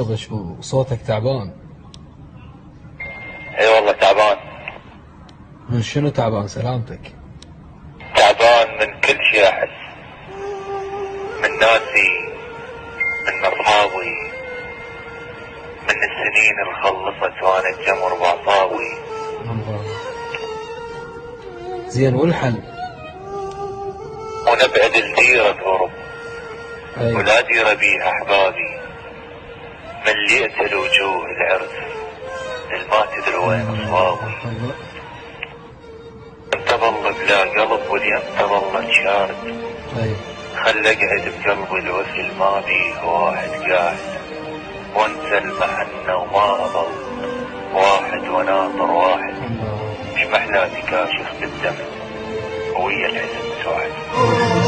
مطربش وصوتك تعبان. اي والله تعبان. من شنو تعبان سلامتك؟ تعبان من كل شيء احس، من ناسي، من اصحابي، من السنين اللي خلصت وانا الجمر بعصاوي. الله. زين والحل؟ ونبعد الديرة تغرب أي. ولا ديرة بيها احبابي، مليت الوجوه العرس الما تدري وين اصوابي. انت ظل بلا قلب واليم تظل شارد، أي. خل اقعد بقلبي الوثل ما بيه واحد قاعد، وانسى المحنة وما اظل واحد وناطر واحد. مش محلاتي كاشف بالدم ويا الحزن متوحد.